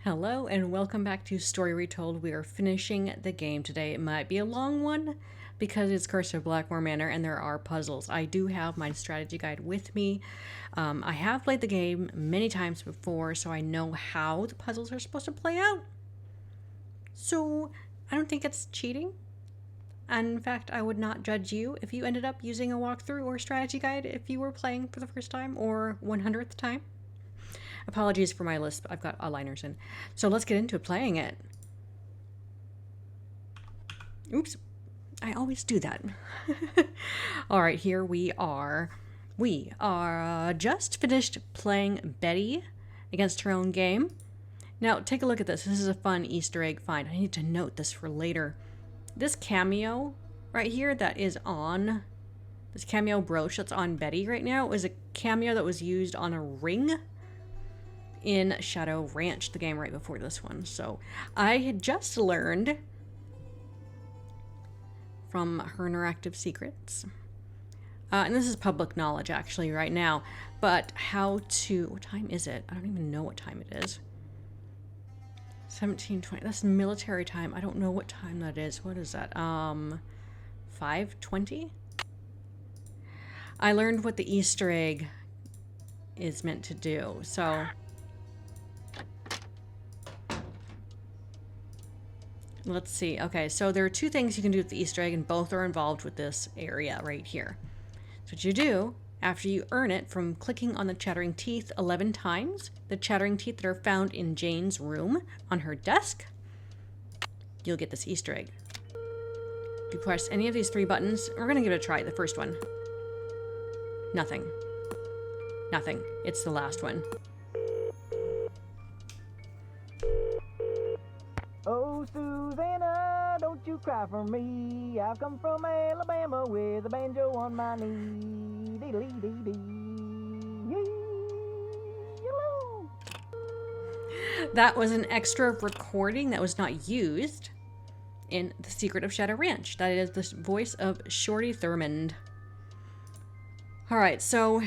Hello and welcome back to Story Retold. We are finishing the game today. It might be a long one because it's Curse of Blackmoor Manor and there are puzzles. I do have my strategy guide with me. I have played the game many times before, so I know how the puzzles are supposed to play out. So I don't think it's cheating. And in fact, I would not judge you if you ended up using a walkthrough or strategy guide if you were playing for the first time or 100th time. Apologies for my list, but I've got aligners in. So let's get into playing it. Oops. I always do that. All right, here we are. We are just finished playing Betty against her own game. Now, take a look at this. This is a fun Easter egg find. I need to note this for later. This cameo right here that is on, this cameo brooch that's on Betty right now is a cameo that was used on a ring in Shadow Ranch, the game right before this one. So I had just learned from her interactive secrets, and this is public knowledge actually right now, but how to, what time is it? I don't even know what time it is. 17:20, that's military time. I don't know what time that is. What is that? 5:20? I learned what the Easter egg is meant to do, so let's see. Okay, so there are two things you can do with the Easter egg, and both are involved with this area right here. So what you do, after you earn it from clicking on the chattering teeth 11 times, the chattering teeth that are found in Jane's room on her desk, you'll get this Easter egg. If you press any of these three buttons, we're going to give it a try. The first one. Nothing. Nothing. It's the last one. Oh, Susanna, don't you cry for me. I've come from Alabama with a banjo on my knee. Hello. That was an extra recording that was not used in The Secret of Shadow Ranch. That is the voice of Shorty Thurmond. Alright, so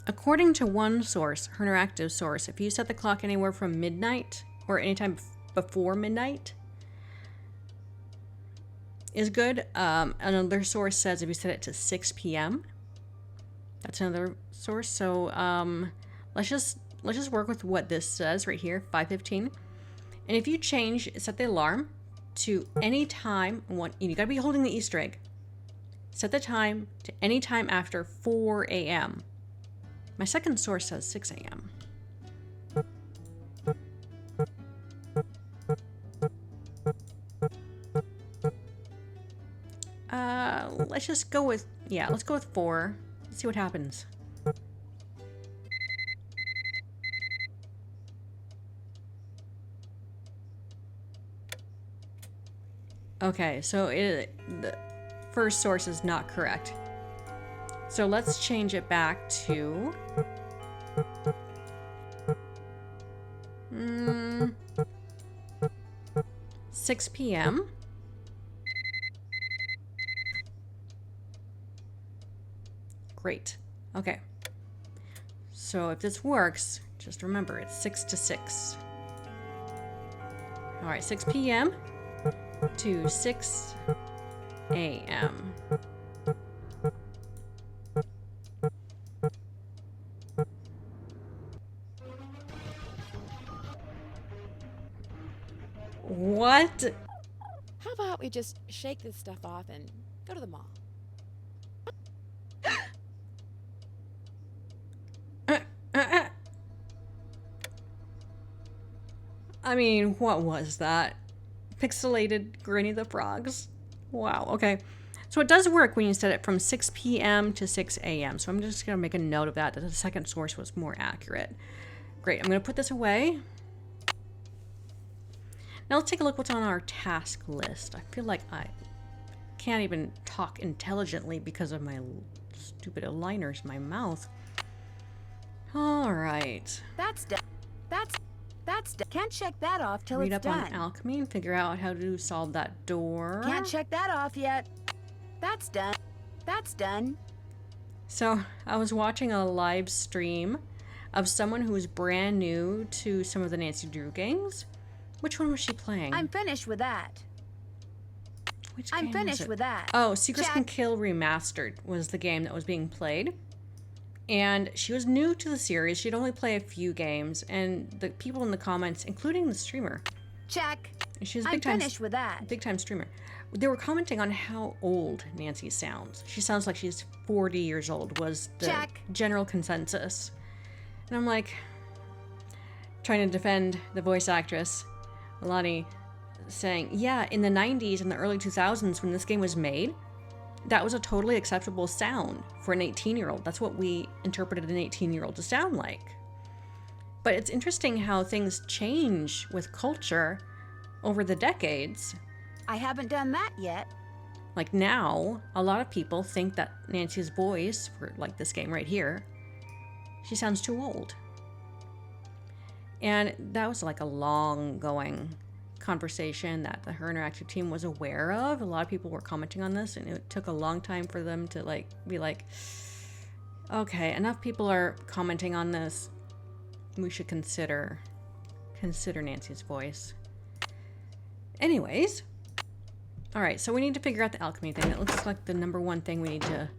according to one source, her interactive source, if you set the clock anywhere from midnight or anytime before midnight is good. Another source says if you set it to 6 p.m. That's another source. So let's just work with what this says right here, 5:15. And if you set the alarm to any time, you gotta be holding the Easter egg. Set the time to any time after 4 a.m. My second source says 6 a.m. Let's just go with, let's go with 4. Let's see what happens. Okay, so the first source is not correct. So let's change it back to 6 p.m. Great. Okay. So if this works, just remember it's 6 to 6. All right, 6 p.m. to 6 a.m. What? How about we just shake this stuff off and go to the mall? I mean, what was that? Pixelated Grenny the Frogs? Wow, okay. So it does work when you set it from 6 p.m. to 6 a.m. So I'm just going to make a note of that the second source was more accurate. Great, I'm going to put this away. Now let's take a look what's on our task list. I feel like I can't even talk intelligently because of my stupid aligners in my mouth. All right. That's done. That's done. Can't check that off till Read it's up done. on alchemy and figure out how to solve that door. Can't check that off yet. That's done. That's done. So I was watching a live stream of someone who was brand new to some of the Nancy Drew games. Which one was she playing? I'm finished with that. Which I'm game was finished it? with that. Oh, Secrets Can Check. Kill Remastered was the game that was being played. And she was new to the series. She'd only play a few games. And the people in the comments, including the streamer, Check. she's a I'm big time, finished with that. big time streamer, they were commenting on how old Nancy sounds. She sounds like she's 40 years old, was the Check. general consensus. And I'm like, trying to defend the voice actress, Alani, saying, yeah, in the 90s and the early 2000s when this game was made, that was a totally acceptable sound for an 18-year-old. That's what we interpreted an 18-year-old to sound like. But it's interesting how things change with culture over the decades. I haven't done that yet. Like now, a lot of people think that Nancy's voice, for like this game right here, she sounds too old. And that was like a long going conversation that the Her Interactive team was aware of. A lot of people were commenting on this, and it took a long time for them to like be like, okay, enough people are commenting on this. We should consider Nancy's voice. Anyways, all right, so we need to figure out the alchemy thing. It looks like the number one thing we need to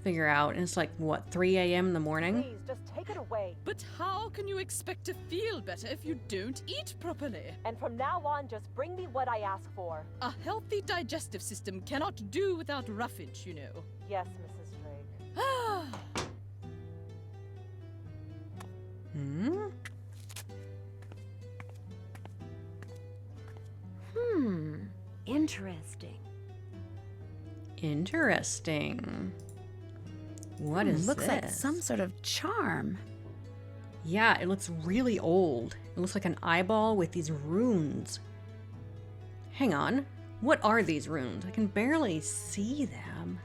figure out. And it's like, what, 3 a.m. in the morning? Please, just take it away. But how can you expect to feel better if you don't eat properly? And from now on, just bring me what I ask for. A healthy digestive system cannot do without roughage, you know. Yes, Mrs. Drake. Ah, Interesting. Interesting. What is Looks this? like some sort of charm. Yeah, it looks really old. It looks like an eyeball with these runes. Hang on. What are these runes? I can barely see them.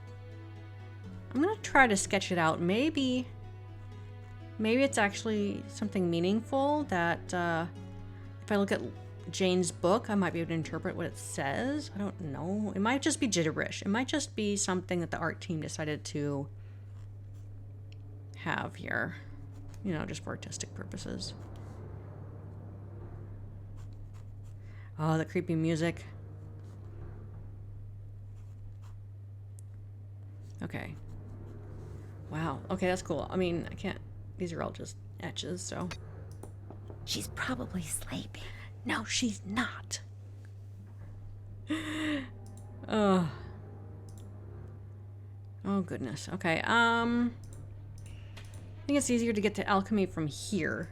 I'm gonna try to sketch it out. Maybe it's actually something meaningful that if I look at Jane's book, I might be able to interpret what it says. I don't know. It might just be gibberish. It might just be something that the art team decided to have here. You know, just for artistic purposes. Oh, the creepy music. Okay. Wow. Okay, that's cool. I mean, I can't... These are all just etches, so... She's probably sleeping. No, she's not. Oh. Oh, goodness. Okay, I think it's easier to get to alchemy from here.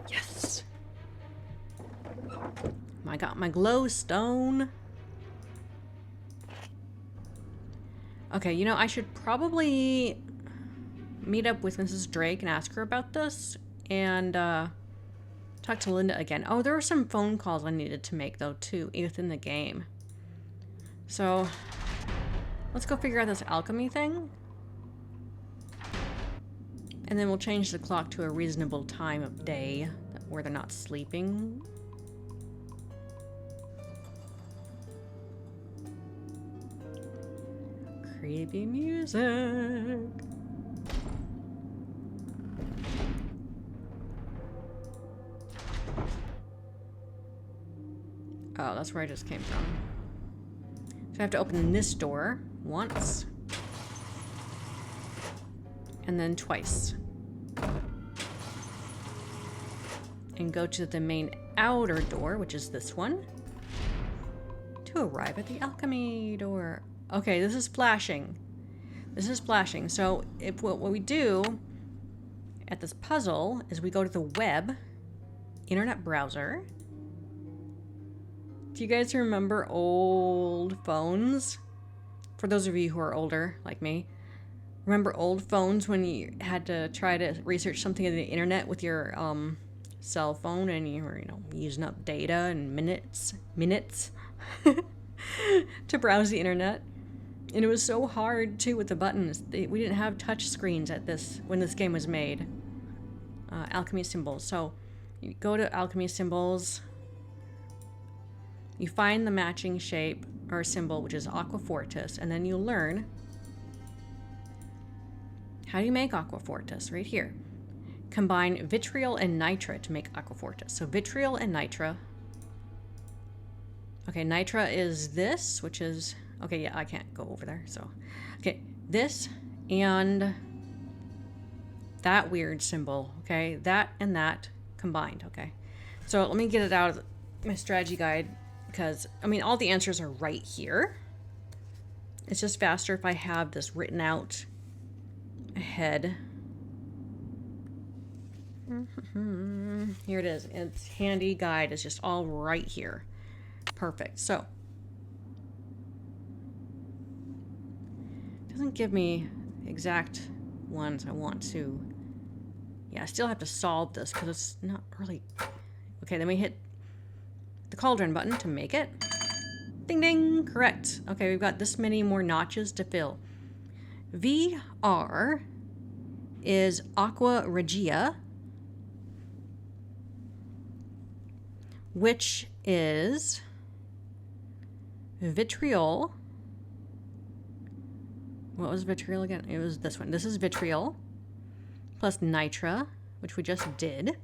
Yes! I got my glowstone. Okay, you know, I should probably meet up with Mrs. Drake and ask her about this, and talk to Linda again. Oh, there were some phone calls I needed to make, though, too, within the game. So, let's go figure out this alchemy thing. And then we'll change the clock to a reasonable time of day where they're not sleeping. Creepy music. Oh, that's where I just came from. So I have to open this door once. And then twice. And go to the main outer door, which is this one, to arrive at the alchemy door. Okay, this is flashing. This is flashing. So if what we do at this puzzle is we go to the web, internet browser. Do you guys remember old phones? For those of you who are older, like me, remember old phones when you had to try to research something on the internet with your cell phone and you were, you know, using up data and minutes to browse the internet? And it was so hard too with the buttons. We didn't have touch screens at this when this game was made. Alchemy Symbols. So you go to Alchemy Symbols. You find the matching shape or symbol, which is Aqua Fortis, and then you learn how do you make Aqua Fortis right here. Combine vitriol and nitra to make Aqua Fortis. So vitriol and nitra. Okay, nitra is this, which is, okay, yeah, I can't go over there. So, okay, this and that weird symbol, okay, that and that combined, okay. So let me get it out of my strategy guide because, I mean, all the answers are right here. It's just faster if I have this written out ahead. Here it is. It's handy guide. It's just all right here. Perfect. So, it doesn't give me exact ones I want to. Yeah, I still have to solve this because it's not really. Okay, then we hit the cauldron button to make it. Ding ding, correct. Okay, we've got this many more notches to fill. VR is Aqua Regia, which is vitriol. What was vitriol again? It was this one. This is vitriol plus nitra, which we just did.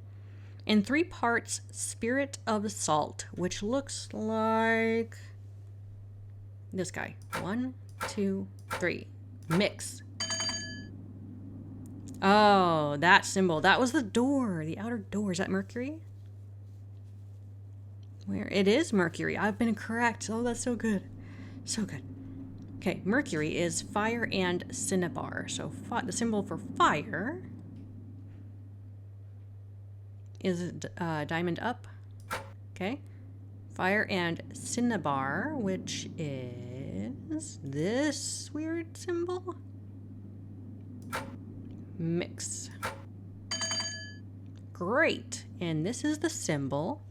And 3 parts spirit of salt, which looks like this guy. 1, 2, 3. Mix. Oh, that symbol. That was the door. The outer door. Is that Mercury? Where? It is Mercury. I've been correct. Oh, that's so good. So good. Okay, Mercury is fire and cinnabar. So the symbol for fire is diamond up. Okay. Fire and cinnabar, which is this weird symbol. Mix. Great. And this is the symbol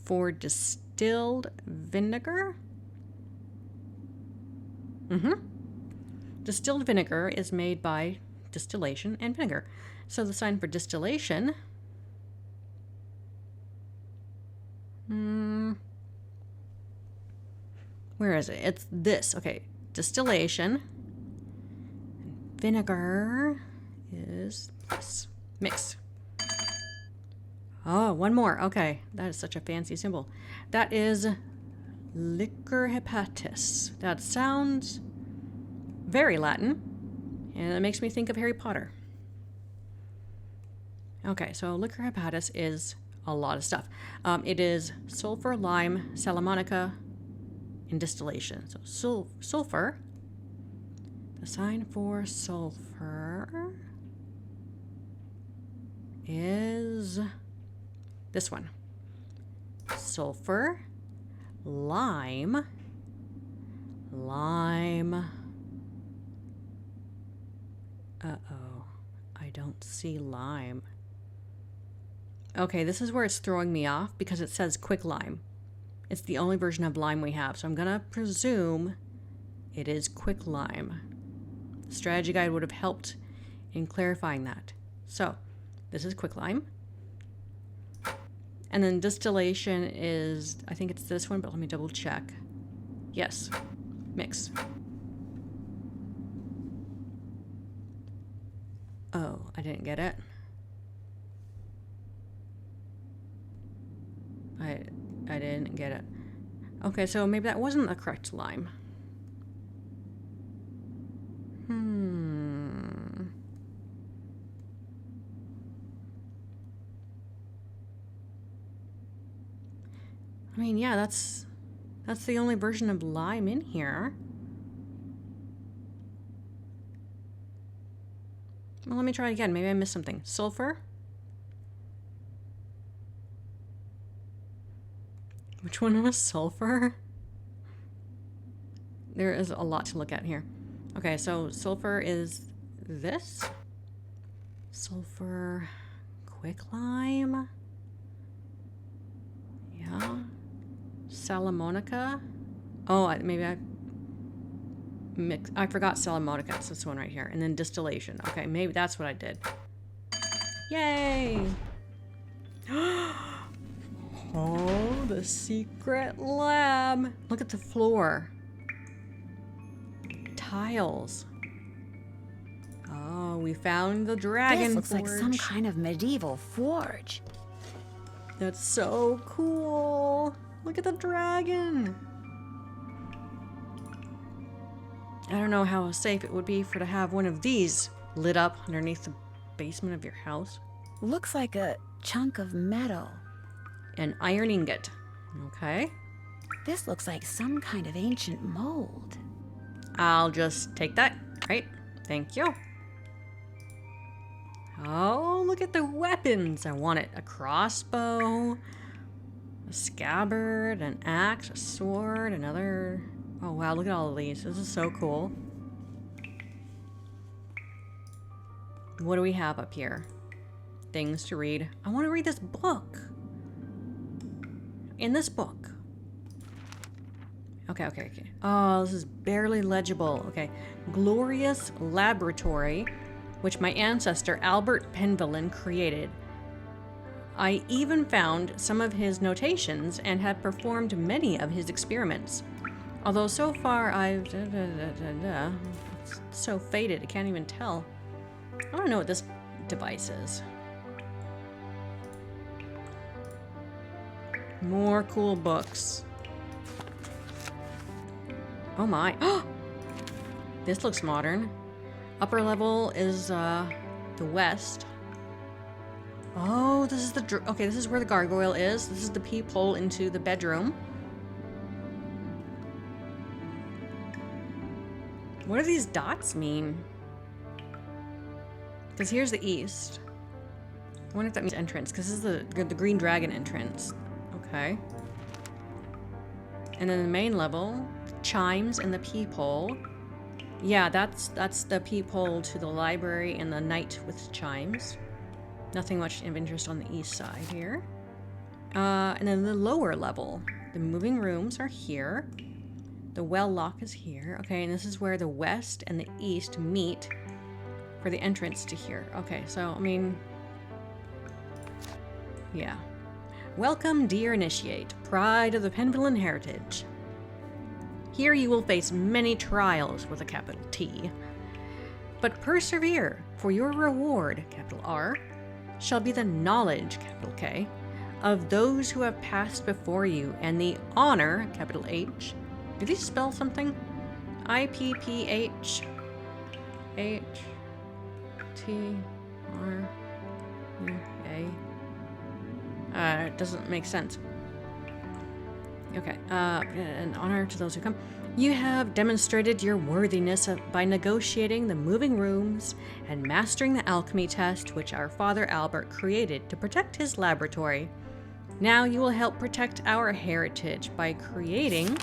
for distilled vinegar. Distilled vinegar is made by distillation and vinegar. So the sign for distillation, where is it? It's this. Okay, distillation. Vinegar is this. Mix. Oh, one more. Okay, that is such a fancy symbol. That is liquor hepatis. That sounds very Latin, and it makes me think of Harry Potter. Okay, so liquor hepatis is a lot of stuff. It is sulfur, lime, salamonica, and distillation. So sulfur, the sign for sulfur is this one. Sulfur, lime, uh-oh, I don't see lime. Okay, this is where it's throwing me off because it says quick lime. It's the only version of lime we have, so I'm gonna presume it is quick lime. The strategy guide would have helped in clarifying that. So, this is quick lime. And then distillation is, I think it's this one, but let me double check. Yes, mix. Oh, I didn't get it. I didn't get it. Okay, so maybe that wasn't the correct lime. I mean, yeah, that's the only version of lime in here. Well, let me try it again. Maybe I missed something. Sulfur. Which one was sulfur? There is a lot to look at here. Okay, so sulfur is this. Sulfur quicklime. Yeah. Salamonica. Oh, maybe I forgot Salamonica. It's this one right here. And then distillation. Okay, maybe that's what I did. Yay! Hold the secret lab. Look at the floor. Tiles. Oh, we found the dragon This looks like some forge. kind of medieval forge. That's so cool. Look at the dragon. I don't know how safe it would be to have one of these lit up underneath the basement of your house. Looks like a chunk of metal. An iron ingot. Okay. This looks like some kind of ancient mold. I'll just take that. Right. Thank you. Oh, look at the weapons. I want it. A crossbow, a scabbard, an axe, a sword, another... Oh, wow. Look at all of these. This is so cool. What do we have up here? Things to read. I want to read this book. In this book. Okay. Oh, this is barely legible. Okay. Glorious Laboratory, which my ancestor Albert Penvellyn created. I even found some of his notations and have performed many of his experiments. Although so far I've... It's so faded, I can't even tell. I don't know what this device is. More cool books. Oh my. This looks modern. Upper level is the west. Oh, this is the... Okay, this is where the gargoyle is. This is the peephole into the bedroom. What do these dots mean? Because here's the east. I wonder if that means entrance, because this is the green dragon entrance. Okay. And then the main level, chimes and the peephole. Yeah, that's the peephole to the library and the night with chimes. Nothing much of interest on the east side here. And then the lower level. The moving rooms are here. The well lock is here. Okay, and this is where the west and the east meet for the entrance to here. Okay, so, I mean... Yeah. Welcome, dear initiate, pride of the Penvellyn heritage. Here you will face many trials with a capital T. But persevere, for your reward, capital R, shall be the knowledge, capital K, of those who have passed before you, and the honor, capital H. Do these spell something? IPPH H T R U A. It doesn't make sense. Okay, an honor to those who come. You have demonstrated your worthiness by negotiating the moving rooms and mastering the alchemy test which our father Albert created to protect his laboratory. Now you will help protect our heritage by creating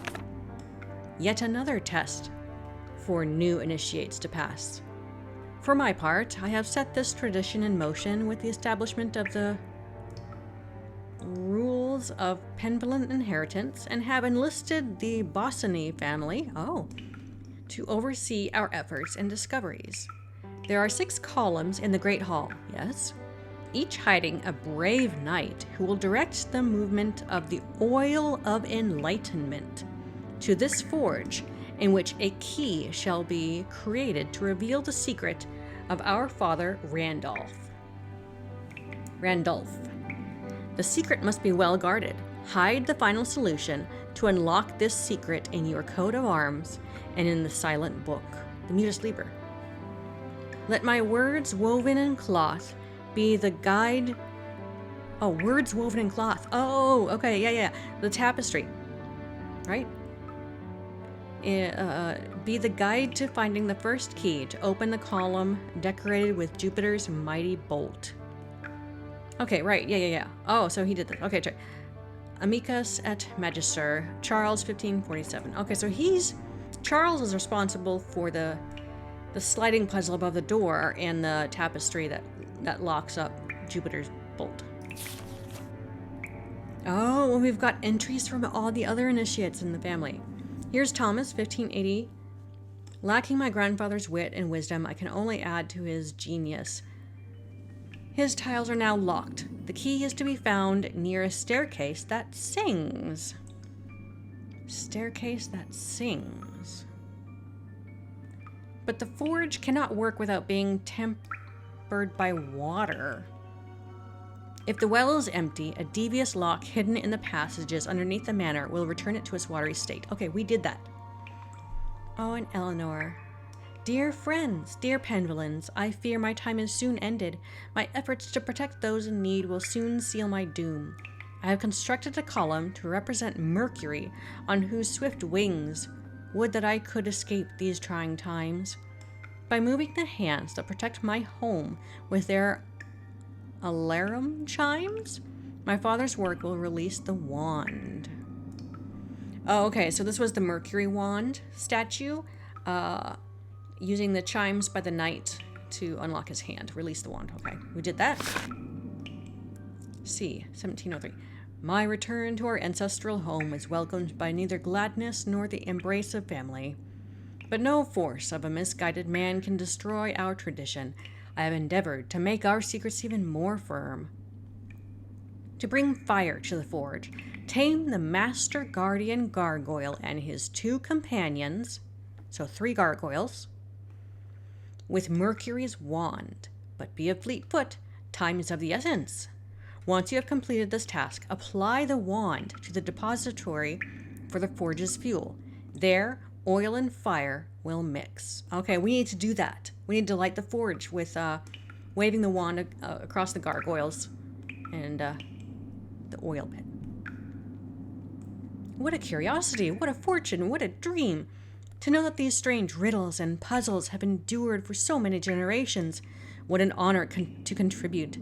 yet another test for new initiates to pass. For my part, I have set this tradition in motion with the establishment of the rules of Penvellyn inheritance and have enlisted the Bossany family, to oversee our efforts and discoveries. There are 6 columns in the Great Hall, yes, each hiding a brave knight who will direct the movement of the Oil of Enlightenment to this forge, in which a key shall be created to reveal the secret of our father Randolph. The secret must be well guarded. Hide the final solution to unlock this secret in your coat of arms and in the silent book, the Mutus Liber. Let my words woven in cloth be the guide. Oh, words woven in cloth. Oh, okay, yeah. The tapestry, right? Be the guide to finding the first key to open the column decorated with Jupiter's mighty bolt. Okay, right, yeah. Oh, so he did this. Okay, check. Amicus et Magister, Charles 1547. Okay, so Charles is responsible for the sliding puzzle above the door and the tapestry that locks up Jupiter's bolt. Oh, well, we've got entries from all the other initiates in the family. Here's Thomas, 1580. Lacking my grandfather's wit and wisdom, I can only add to his genius. His tiles are now locked. The key is to be found near a staircase that sings. Staircase that sings. But the forge cannot work without being tempered by water. If the well is empty, a devious lock hidden in the passages underneath the manor will return it to its watery state. Okay, we did that. Oh, and Eleanor. Dear friends, dear Penvellyns, I fear my time is soon ended. My efforts to protect those in need will soon seal my doom. I have constructed a column to represent Mercury, on whose swift wings would that I could escape these trying times. By moving the hands that protect my home with their alarum chimes, my father's work will release the wand. Oh, okay, so this was the Mercury wand statue, using the chimes by the knight to unlock his hand, release the wand. Okay, we did that. C, 1703. My return to our ancestral home is welcomed by neither gladness nor the embrace of family. But no force of a misguided man can destroy our tradition. I have endeavored to make our secrets even more firm. To bring fire to the forge, tame the master guardian gargoyle and his 2 companions, so 3 gargoyles, with Mercury's wand. But be of fleet foot, time is of the essence. Once you have completed this task, apply the wand to the depository for the forge's fuel. There, oil and fire will mix. Okay, we need to do that. We need to light the forge with waving the wand across the gargoyles and the oil pit. What a curiosity, what a fortune, what a dream. To know that these strange riddles and puzzles have endured for so many generations. What an honor to contribute.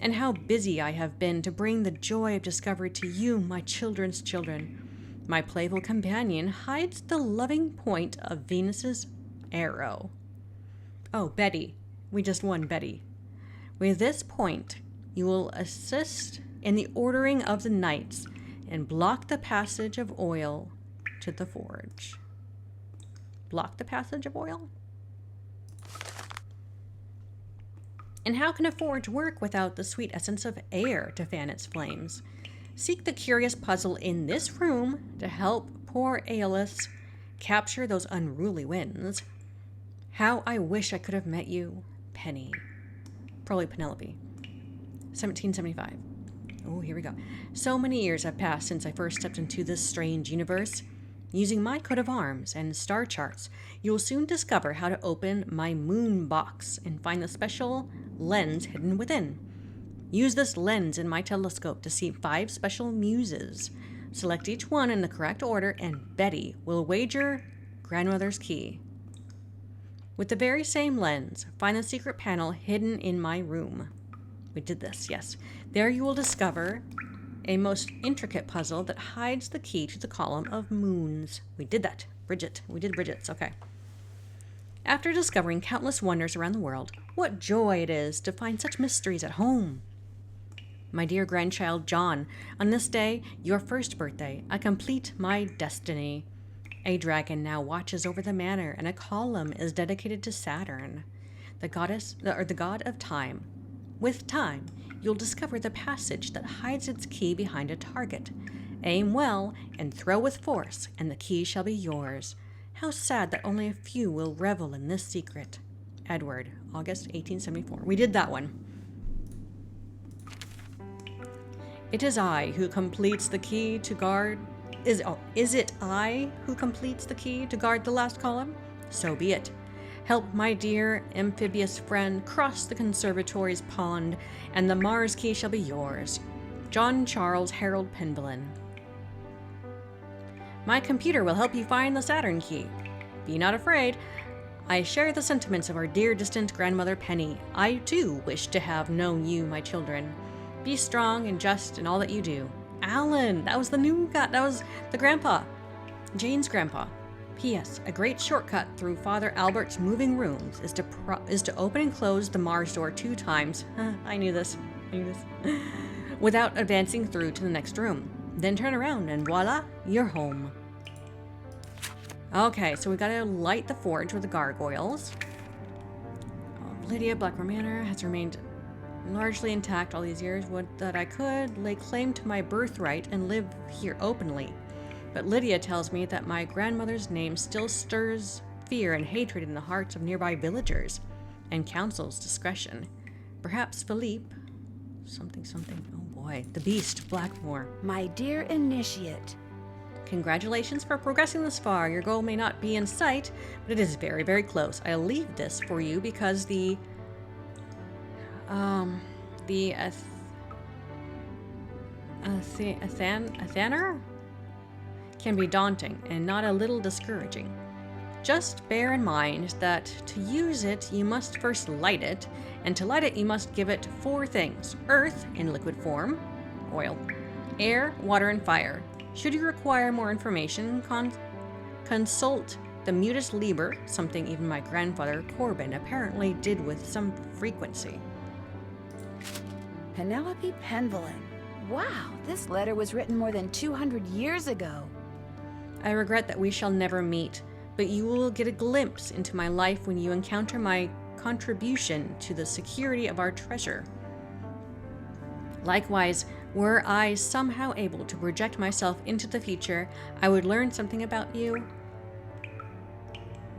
And how busy I have been to bring the joy of discovery to you, my children's children. My playful companion hides the loving point of Venus's arrow. Oh, Betty. We just won Betty. With this point, you will assist in the ordering of the knights and block the passage of oil to the forge. Block the passage of oil? And how can a forge work without the sweet essence of air to fan its flames? Seek the curious puzzle in this room to help poor Aeolus capture those unruly winds. How I wish I could have met you, Penny. Probably Penelope. 1775. Oh, here we go. So many years have passed since I first stepped into this strange universe. Using my coat of arms and star charts, you will soon discover how to open my moon box and find the special lens hidden within. Use this lens in my telescope to see 5 special muses. Select each one in the correct order, and Betty will wager grandmother's key. With the very same lens, find the secret panel hidden in my room. We did this, yes. There you will discover a most intricate puzzle that hides the key to the column of moons. We did that. Bridget. We did Bridget's. Okay. After discovering countless wonders around the world, what joy it is to find such mysteries at home. My dear grandchild John, on this day, your first birthday, I complete my destiny. A dragon now watches over the manor, and a column is dedicated to Saturn, the god of time. With time, you'll discover the passage that hides its key behind a target. Aim well and throw with force, and the key shall be yours. How sad that only a few will revel in this secret. Edward, August 1874. We did that one. It is I who completes the key to guard... Is it I who completes the key to guard the last column? So be it. Help my dear amphibious friend cross the conservatory's pond, and the Mars key shall be yours. John Charles Harold Penvellyn. My computer will help you find the Saturn key. Be not afraid. I share the sentiments of our dear distant grandmother Penny. I too wish to have known you, my children. Be strong and just in all that you do. Alan, that was the new guy. That was the grandpa. Jane's grandpa. P.S. A great shortcut through Father Albert's moving rooms is to open and close the Mars door 2 times. I knew this. Without advancing through to the next room. Then turn around and voila, you're home. Okay, so we gotta light the forge with the gargoyles. Lydia, Blackmoor Manor has remained largely intact all these years. Would that I could lay claim to my birthright and live here openly. But Lydia tells me that my grandmother's name still stirs fear and hatred in the hearts of nearby villagers, and counsels discretion. Perhaps Philippe... something. Oh boy. The beast, Blackmoor. My dear initiate. Congratulations for progressing this far. Your goal may not be in sight, but it is very, very close. I'll leave this for you because the Athaner can be daunting and not a little discouraging. Just bear in mind that to use it, you must first light it, and to light it, you must give it 4 things. Earth in liquid form, oil, air, water, and fire. Should you require more information, consult the Mutus Liber, something even my grandfather, Corbin, apparently did with some frequency. Penelope Penvellyn. Wow, this letter was written more than 200 years ago. I regret that we shall never meet, but you will get a glimpse into my life when you encounter my contribution to the security of our treasure. Likewise, were I somehow able to project myself into the future, I would learn something about you.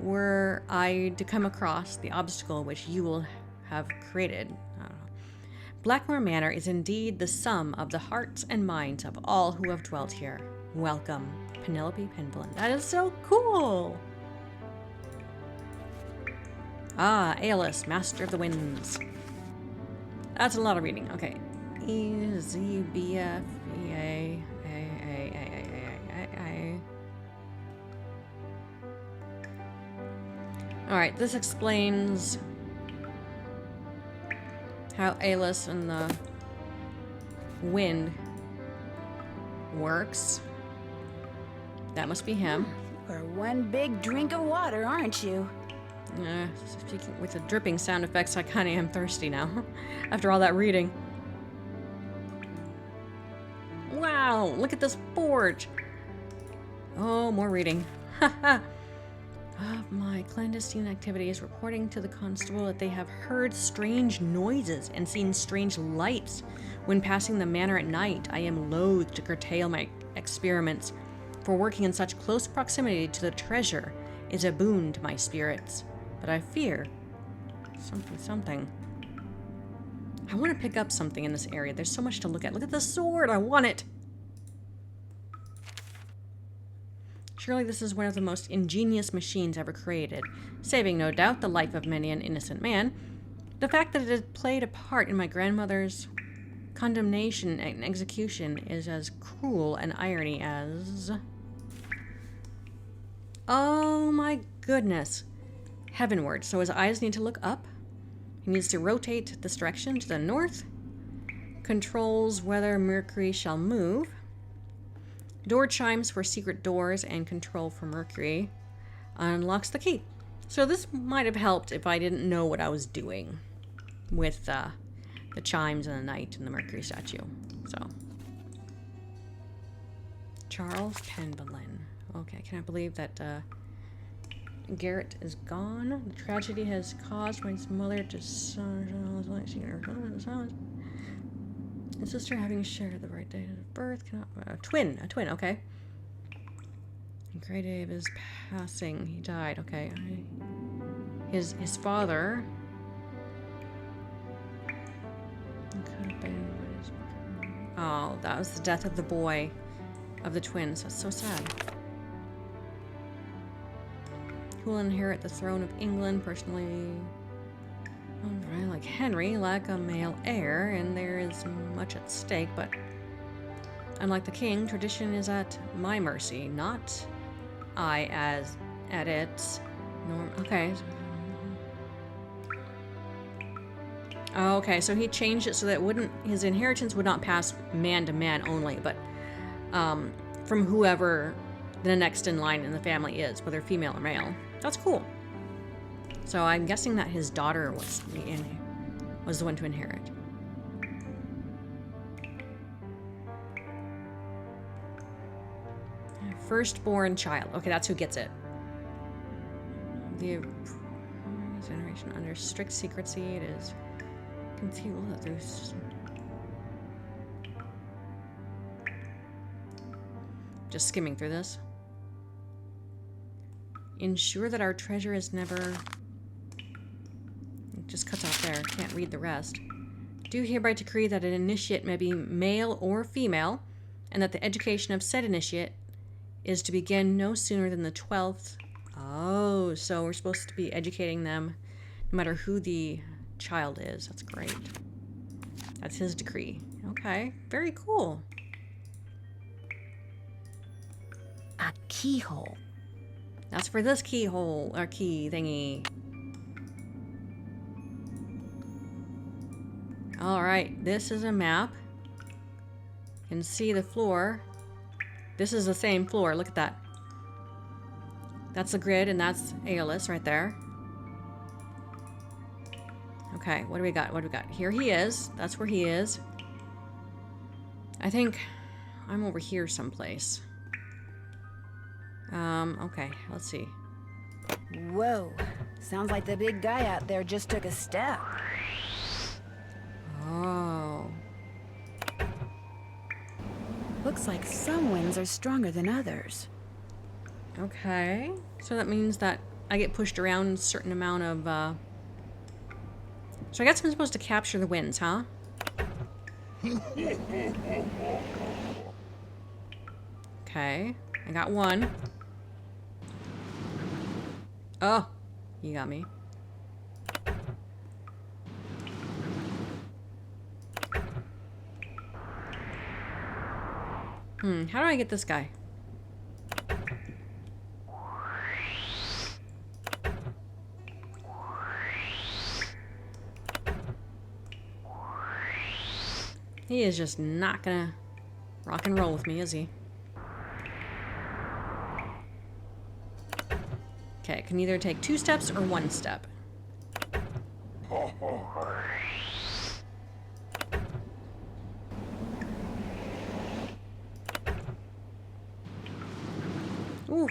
Were I to come across the obstacle which you will have created, I don't know. Blackmoor Manor is indeed the sum of the hearts and minds of all who have dwelt here. Welcome, Penelope Penvellyn. That is so cool! Ah, Aelus, Master of the Winds. That's a lot of reading. Okay. E-Z-B-F-E-A. Alright, this explains how Aelus and the wind works. That must be him. You're one big drink of water, aren't you? Speaking with the dripping sound effects, I kind of am thirsty now. After all that reading. Wow, look at this forge. Oh, more reading. Haha. Of my clandestine activities, reporting to the constable that they have heard strange noises and seen strange lights when passing the manor at night. I am loath to curtail my experiments, for working in such close proximity to the treasure is a boon to my spirits. But I fear something. I want to pick up something in this area. There's so much to look at. Look at the sword. I want it. Surely this is one of the most ingenious machines ever created, saving no doubt the life of many an innocent man. The fact that it has played a part in my grandmother's condemnation and execution is as cruel an irony as... Oh my goodness. Heavenward. So his eyes need to look up. He needs to rotate this direction to the north. Controls whether Mercury shall move. Door chimes for secret doors and control for Mercury. Unlocks the key. So this might have helped if I didn't know what I was doing with the chimes and the knight and the Mercury statue. So. Charles Penvellyn. Okay, can I believe that Garrett is gone? The tragedy has caused my mother to his sister having shared the right date of birth. A twin, okay. Great day of his passing. He died, okay. His father. Could have been. Oh, that was the death of the boy. Of the twins. That's so sad. Who will inherit the throne of England? Personally, I like Henry, lack a male heir, and there is much at stake, but unlike the king, tradition is at my mercy, not I as at its norm. Okay. Okay, so he changed it so that his inheritance would not pass man to man only, but from whoever the next in line in the family is, whether female or male. That's cool. So I'm guessing that his daughter was the one to inherit. Firstborn child. Okay, that's who gets it. The generation under strict secrecy. It is can see, look, there's... Just skimming through this. Ensure that our treasure is never... It just cuts off there. Can't read the rest. Do hereby decree that an initiate may be male or female, and that the education of said initiate is to begin no sooner than the 12th. Oh, so we're supposed to be educating them no matter who the child is. That's great. That's his decree. Okay, very cool. A keyhole. That's for this keyhole, or key thingy. Alright, this is a map. You can see the floor. This is the same floor, look at that. That's the grid, and that's Aeolus right there. Okay, what do we got? What do we got? Here he is. That's where he is. I think I'm over here someplace. Okay, let's see. Whoa. Sounds like the big guy out there just took a step. Oh. Looks like some winds are stronger than others. Okay. So that means that I get pushed around a certain amount of, So I guess I'm supposed to capture the winds, huh? Okay. I got one. Oh. You got me. How do I get this guy? He is just not gonna rock and roll with me, is he? Okay, can either take 2 steps or 1 step. Ooh.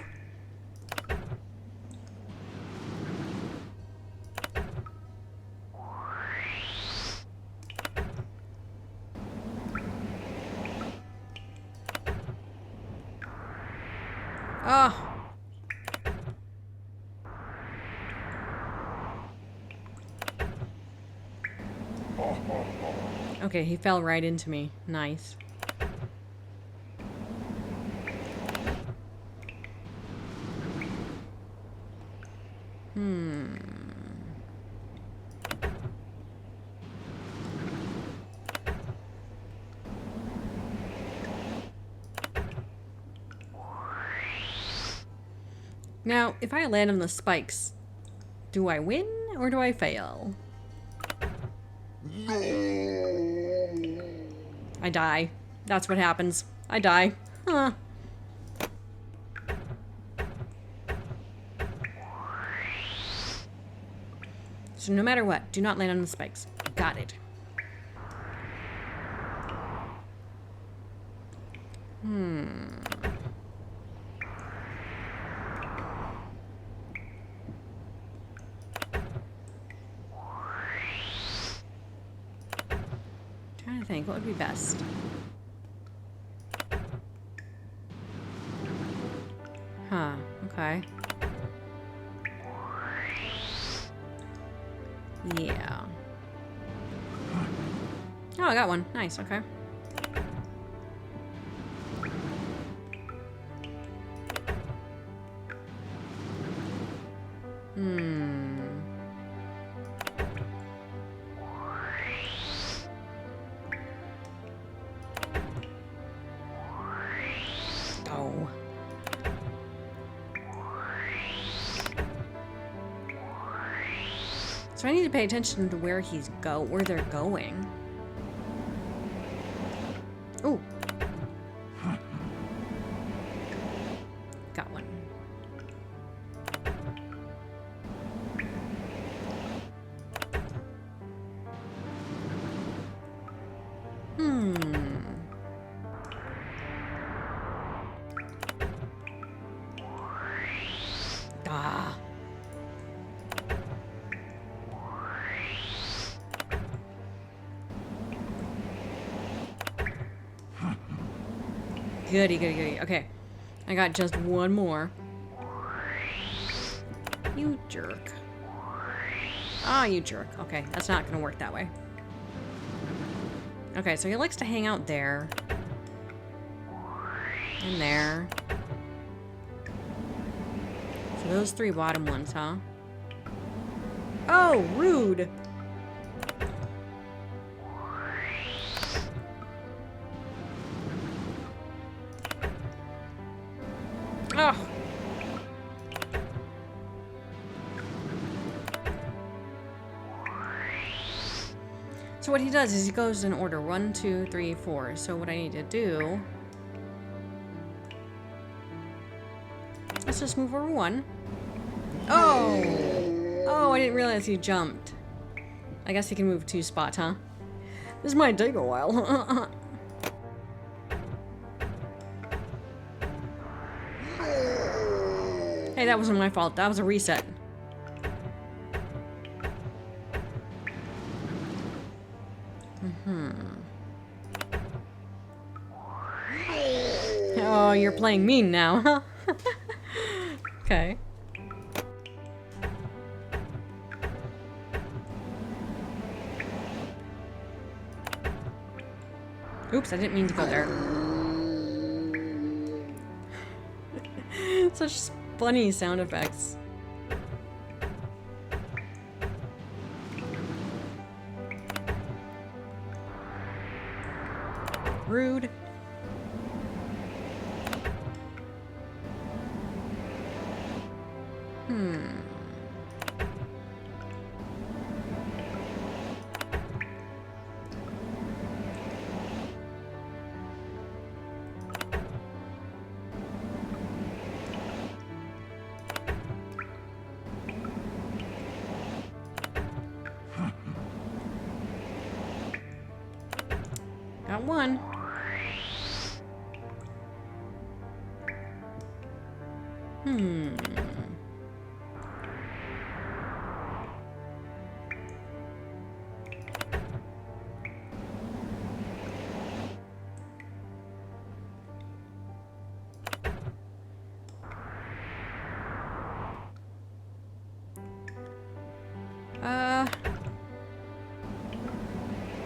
Oh. Okay, he fell right into me. Nice. Now, if I land on the spikes, do I win or do I fail? I die. That's what happens. I die. Huh. So no matter what, do not land on the spikes. Got it. Trying to think, what would be best? Huh, okay. Yeah. Oh, I got one. Nice, okay. Oh. So I need to pay attention to where where they're going. Ooh. Got one. Ah. Goody, goody, goody. Okay. I got just one more. You jerk. Ah, you jerk. Okay, that's not gonna work that way. Okay, so he likes to hang out there. And there. So those 3 bottom ones, huh? Oh, rude! Oh! So what he does is he goes in order 1, 2, 3, 4. So what I need to do... Let's just move over 1. Oh! Oh, I didn't realize he jumped. I guess he can move 2 spots, huh? This might take a while. Hey, that wasn't my fault. That was a reset. Oh, you're playing mean now, huh? Okay. Oops, I didn't mean to go there. Such funny sound effects. Rude. Got one.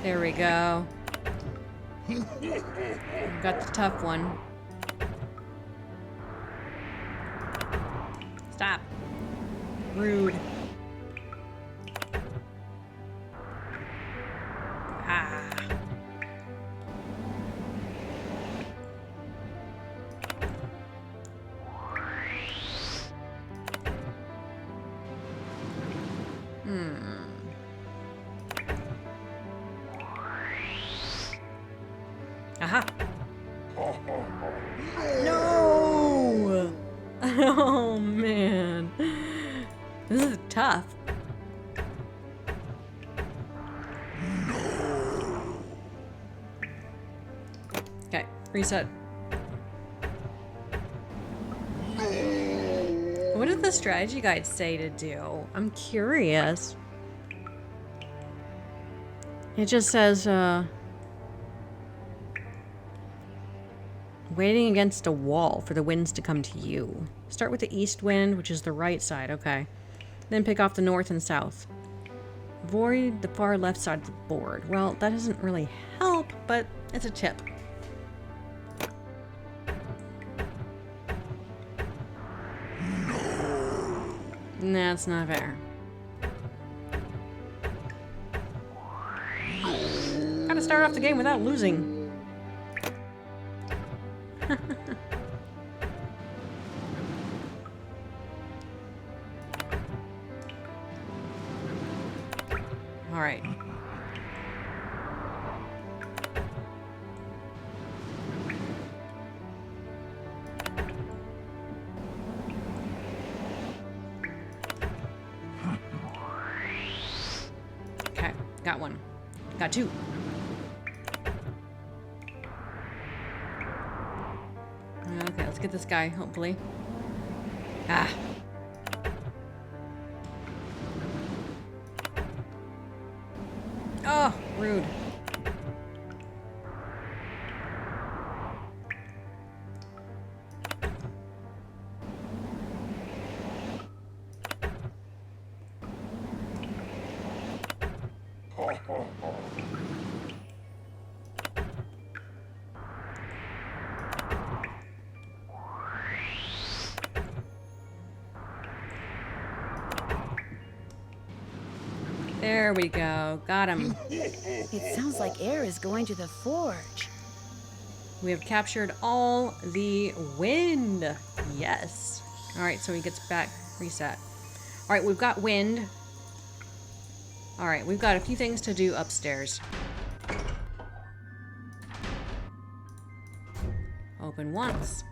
There we go. Got the tough one. Stop. Rude. Ah. Aha. No! Oh, man. This is tough. Okay, reset. What did the strategy guide say to do? I'm curious. It just says, waiting against a wall for the winds to come to you. Start with the east wind, which is the right side, okay. Then pick off the north and south. Avoid the far left side of the board. Well, that doesn't really help, but it's a tip. Nah, it's not fair. Gotta start off the game without losing. All right. Okay, got one. Got two. Okay, let's get this guy, hopefully. Ah. Oh, rude. There we go. Got him. It sounds like air is going to the forge. We have captured all the wind. Yes. All right, so he gets back reset. All right, we've got wind. All right, we've got a few things to do upstairs. Open once.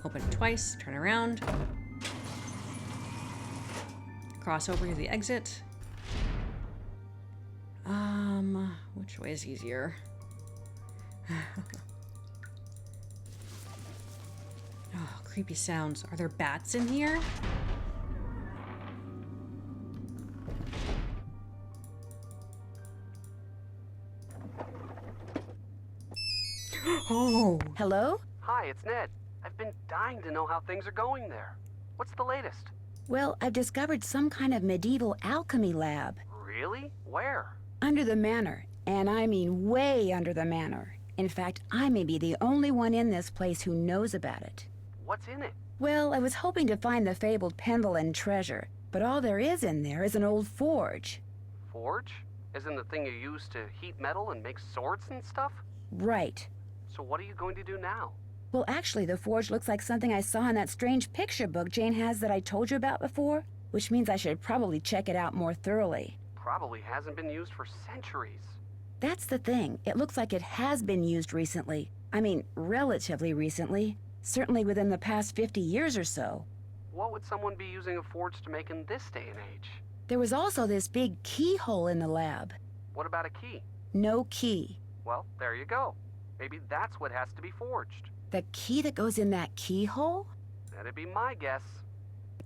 Open twice. Turn around. Cross over to the exit. Which way is easier? Oh, creepy sounds. Are there bats in here? Oh. Hello? Hi, it's Ned. I've been dying to know how things are going there. What's the latest? Well, I've discovered some kind of medieval alchemy lab. Really? Where? Under the manor. And I mean way under the manor. In fact, I may be the only one in this place who knows about it. What's in it? Well, I was hoping to find the fabled Penvellyn treasure, but all there is in there is an old forge. Forge? Isn't the thing you use to heat metal and make swords and stuff? Right. So what are you going to do now? Well, actually, the forge looks like something I saw in that strange picture book Jane has that I told you about before, which means I should probably check it out more thoroughly. Probably hasn't been used for centuries. That's the thing. It looks like it has been used recently. I mean, relatively recently. Certainly within the past 50 years or so. What would someone be using a forge to make in this day and age? There was also this big keyhole in the lab. What about a key? No key. Well, there you go. Maybe that's what has to be forged. The key that goes in that keyhole? That'd be my guess.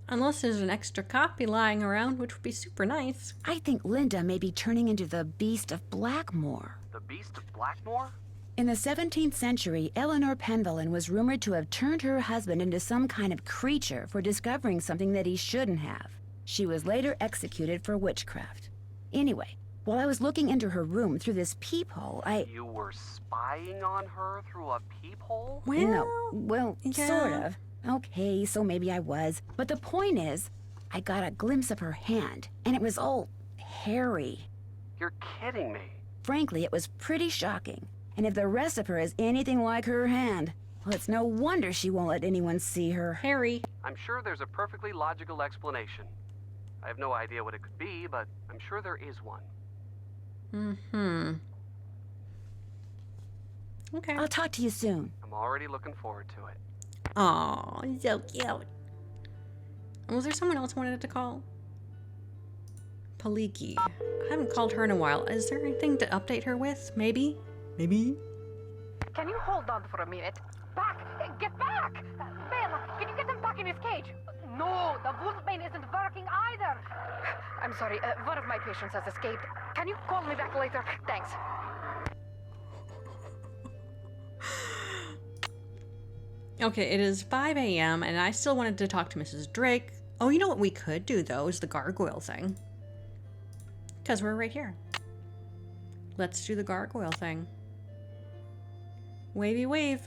Unless there's an extra copy lying around, which would be super nice. I think Linda may be turning into the Beast of Blackmoor. The Beast of Blackmoor? In the 17th century, Eleanor Penvellyn was rumored to have turned her husband into some kind of creature for discovering something that he shouldn't have. She was later executed for witchcraft. Anyway, while I was looking into her room through this peephole, You were spying on her through a peephole? Well, yeah. sort of. Okay, so maybe I was. But the point is, I got a glimpse of her hand, and it was all hairy. You're kidding me. Frankly, it was pretty shocking. And if the rest of her is anything like her hand, well, it's no wonder she won't let anyone see her. Harry. I'm sure there's a perfectly logical explanation. I have no idea what it could be, but I'm sure there is one. Mm-hmm. Okay. I'll talk to you soon. I'm already looking forward to it. Aw, so cute. Was there someone else I wanted to call? Paliki. I haven't called her in a while. Is there anything to update her with? Maybe? Maybe? Can you hold on for a minute? Back! Get back! Bella, can you get him back in his cage? No, the wolfbane isn't working either. I'm sorry, one of my patients has escaped. Can you call me back later? Thanks. Okay, it is 5 a.m. and I still wanted to talk to Mrs. Drake. Oh, you know what we could do, though, is the gargoyle thing. Because we're right here. Let's do the gargoyle thing. Wavy wave.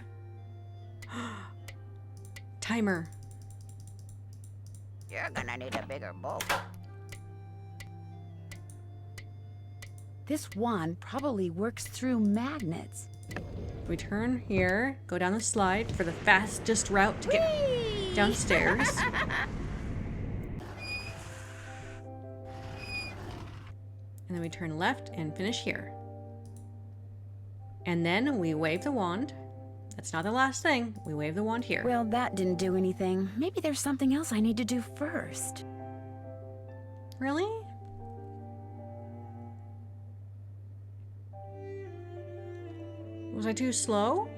Timer. You're gonna need a bigger bowl. This wand probably works through magnets. We turn here, go down the slide for the fastest route to get downstairs. And then we turn left and finish here. And then we wave the wand. That's not the last thing. We wave the wand here. Well, that didn't do anything. Maybe there's something else I need to do first. Really? Was I too slow?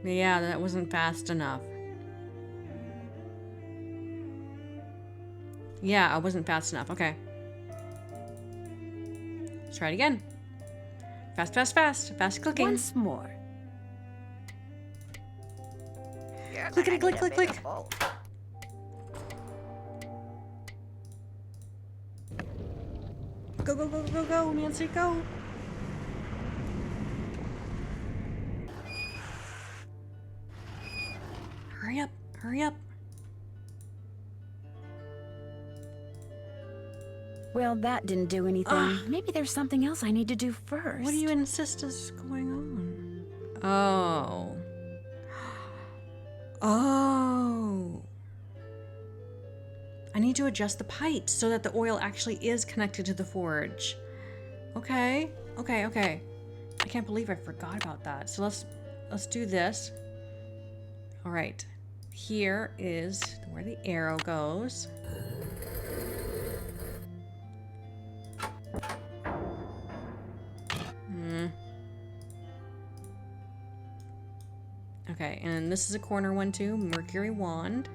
Yeah, that wasn't fast enough. Yeah, I wasn't fast enough. Okay. Let's try it again. Fast, fast, fast. Fast clicking. Once more. Clickety click, click, click. Go, go, go, go, go, Nancy, go. Hurry up, hurry up. Well, that didn't do anything. Maybe there's something else I need to do first. What do you insist is going on? Oh. Oh. I need to adjust the pipes so that the oil actually is connected to the forge. Okay. Okay, okay. I can't believe I forgot about that. So let's do this. All right. Here is where the arrow goes. Okay, and this is a corner one too. Mercury wand.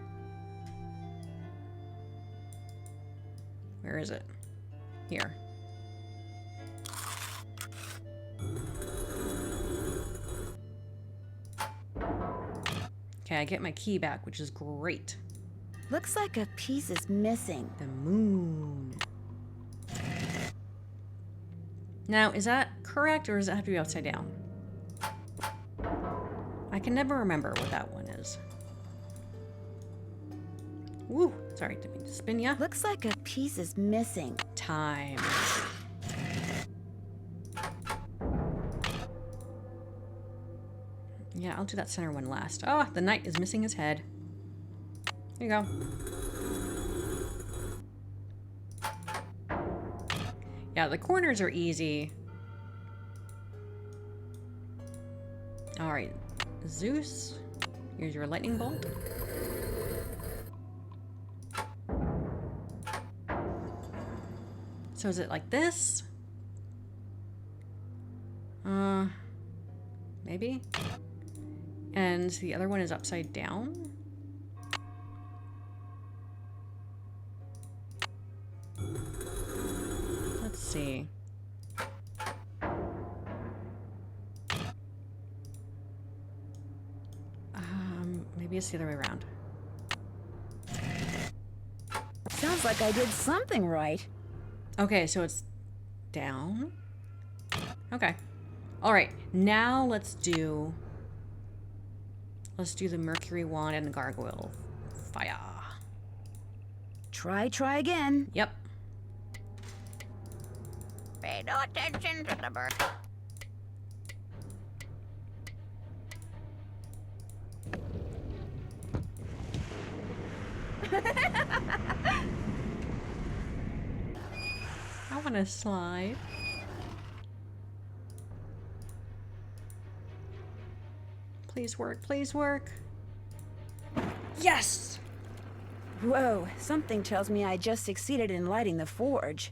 Where is it? Here. Okay, I get my key back, which is great. Looks like a piece is missing. The moon. Now, is that correct, or does it have to be upside down? I can never remember what that one is. Woo! Sorry, didn't mean to spin ya. Looks like a piece is missing. Time. Yeah, I'll do that center one last. Oh, the knight is missing his head. Here you go. Yeah, the corners are easy. All right, Zeus, here's your lightning bolt. So is it like this? Maybe. And the other one is upside down. Let's see. Maybe it's the other way around. Sounds like I did something right. Okay, so it's down. Okay. All right, now let's do the Mercury wand and the gargoyle fire. Try again. Yep. Pay no attention to the bird. I want to slide. Please work, please work. Yes! Whoa, something tells me I just succeeded in lighting the forge.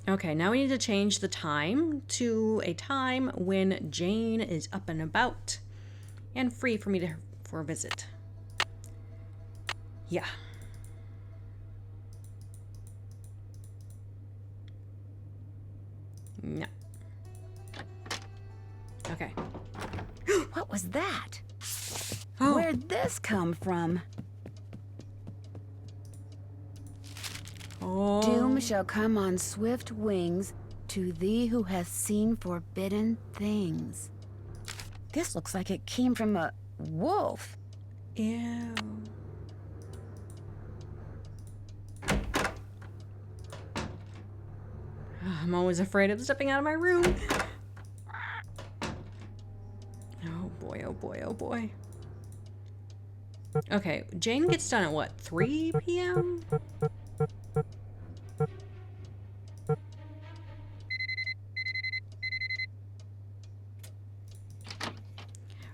Okay, now we need to change the time to a time when Jane is up and about and free for me for a visit. Yeah. No. Okay. What was that? Oh. Where'd this come from? Oh. Doom shall come on swift wings to thee who hath seen forbidden things. This looks like it came from a wolf. Ew. I'm always afraid of stepping out of my room. Oh boy, oh boy, oh boy. Okay, Jane gets done at what, 3 p.m.?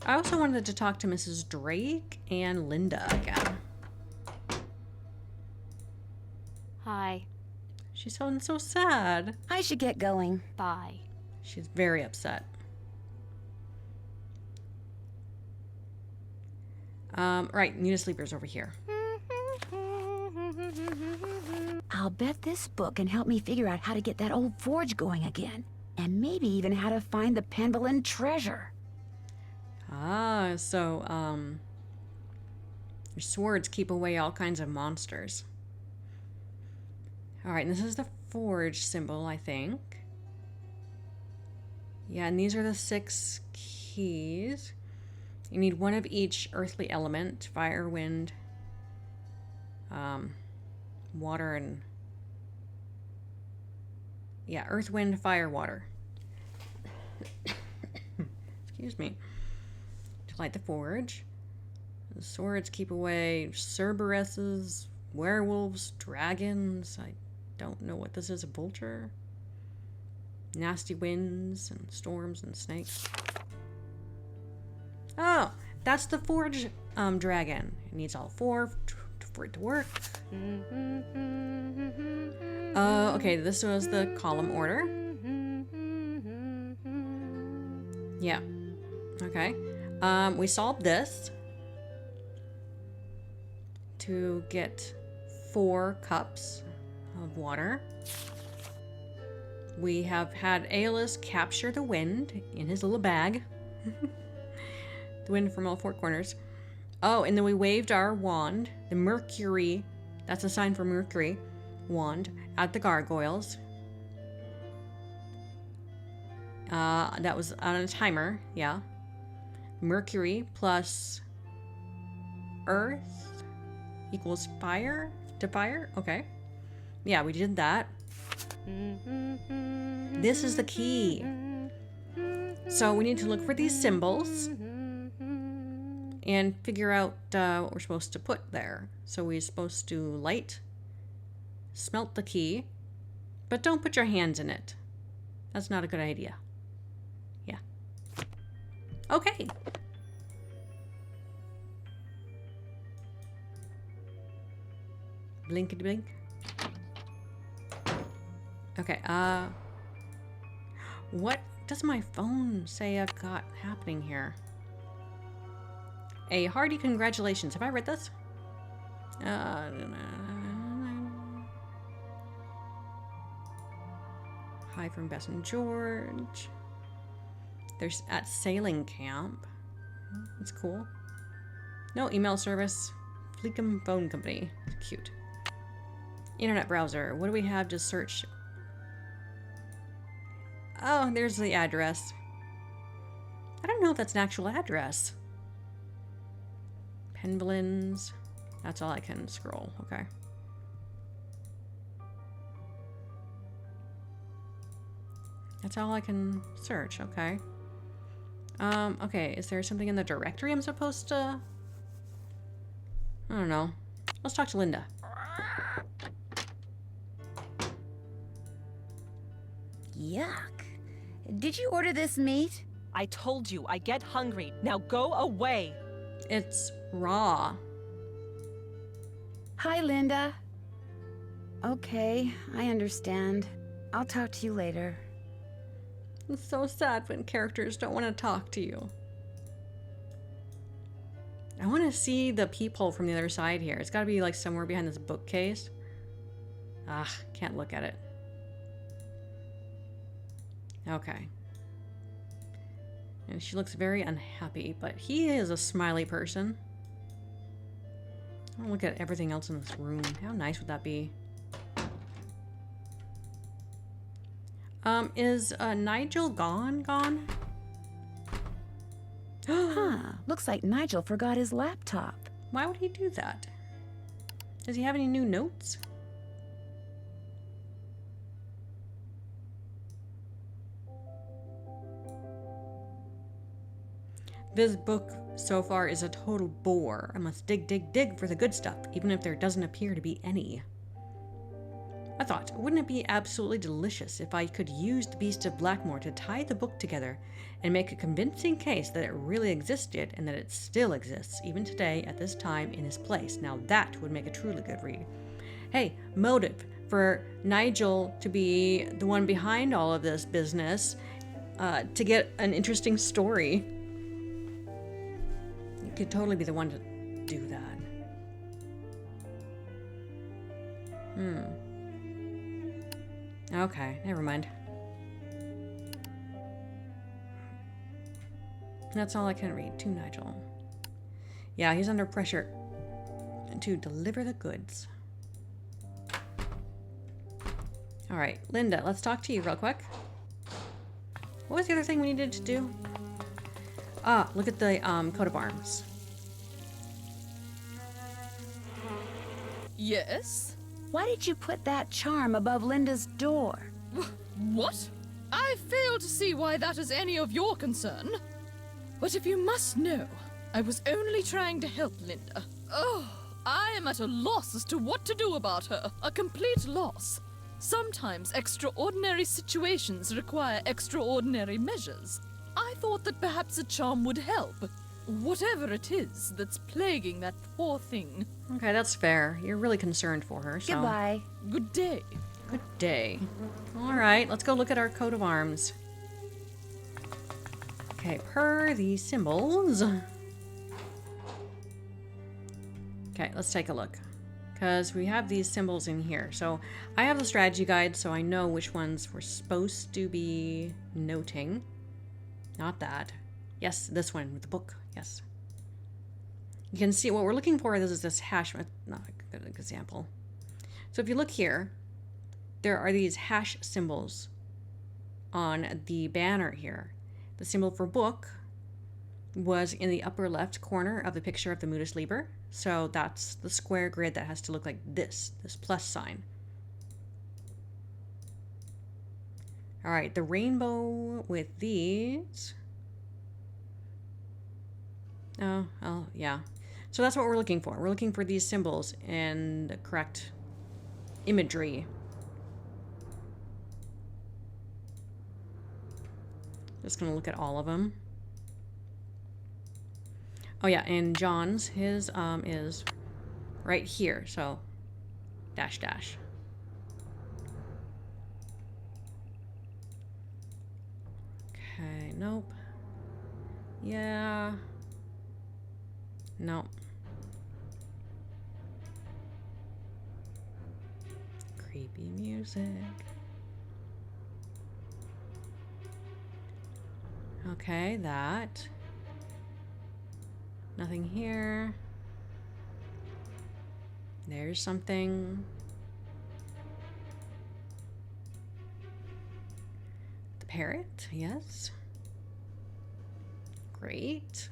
I also wanted to talk to Mrs. Drake and Linda again. Hi. She's sounding so sad. I should get going. Bye. She's very upset. Right, Nina Sleeper's over here. I'll bet this book can help me figure out how to get that old forge going again. And maybe even how to find the Penvellyn treasure. Ah, so, Your swords keep away all kinds of monsters. Alright, and this is the forge symbol, I think. Yeah, and these are the 6 keys. You need one of each earthly element. Fire, wind, water, and... yeah, earth, wind, fire, water. Excuse me. To light the forge. The swords keep away Cerberuses, werewolves, dragons. I don't know what this is. A vulture? Nasty winds and storms and snakes. Oh, that's the forge dragon. It needs all 4 for it to work. Okay, this was the column order. Yeah. Okay. We solved this to get 4 cups of water. We have had Aelus capture the wind in his little bag. The wind from all 4 corners. Oh, and then we waved our wand, the Mercury, that's a sign for Mercury, wand, at the gargoyles. That was on a timer, yeah. Mercury plus Earth equals fire to fire? Okay. Yeah, we did that. This is the key. So we need to look for these symbols and figure out what we're supposed to put there. So we're supposed to light, smelt the key, but don't put your hands in it. That's not a good idea. Yeah. Okay. Blinkety blink. Okay, what does my phone say I've got happening here? A hearty congratulations. Have I read this? Hi from Bess and George. There's at sailing camp. That's cool. No email service. Fleekum Phone Company. Cute. Internet browser. What do we have to search? Oh, there's the address. I don't know if that's an actual address. Penvellyn's. That's all I can scroll. Okay. That's all I can search. Okay. Okay. Is there something in the directory I'm supposed to... I don't know. Let's talk to Linda. Yuck. Did you order this meat? I told you, I get hungry. Now go away. It's raw. Hi, Linda. Okay, I understand. I'll talk to you later. It's so sad when characters don't want to talk to you. I want to see the peephole from the other side here. It's got to be like somewhere behind this bookcase. Ah, can't look at it. Okay. And she looks very unhappy, but he is a smiley person. I want to look at everything else in this room. How nice would that be? Is Nigel gone? Huh. Looks like Nigel forgot his laptop. Why would he do that? Does he have any new notes? This book so far is a total bore. I must dig for the good stuff, even if there doesn't appear to be any. I thought, wouldn't it be absolutely delicious if I could use the Beast of Blackmoor to tie the book together and make a convincing case that it really existed and that it still exists, even today, at this time, in this place. Now that would make a truly good read. Hey, motive for Nigel to be the one behind all of this business, to get an interesting story. You could totally be the one to do that. Okay, never mind. That's all I can read. To Nigel. Yeah, he's under pressure. to deliver the goods. All right, Linda, let's talk to you real quick. What was the other thing we needed to do? Ah, look at the coat of arms. Yes? Why did you put that charm above Linda's door? What? I fail to see why that is any of your concern. But if you must know, I was only trying to help Linda. Oh, I am at a loss as to what to do about her. A complete loss. Sometimes extraordinary situations require extraordinary measures. I thought that perhaps a charm would help. Whatever it is that's plaguing that poor thing. Okay, that's fair. You're really concerned for her, so... Goodbye. Good day. Good day. All right, let's go look at our coat of arms. Okay, per the symbols. Okay, let's take a look. Because we have these symbols in here. So I have the strategy guide, so I know which ones we're supposed to be noting. Not that. Yes, this one with the book. Yes. You can see what we're looking for. This is this hash. Not a good example. So if you look here, there are these hash symbols on the banner here. The symbol for book was in the upper left corner of the picture of the Mutus Liber. So that's the square grid that has to look like this plus sign. All right, the rainbow with these. Oh, yeah. So that's what we're looking for. We're looking for these symbols and the correct imagery. Just gonna look at all of them. Oh yeah, and John's, his is right here, so dash dash. Okay, nope. Yeah. Nope. Creepy music. Okay, that. Nothing here. There's something. The parrot, yes. Great.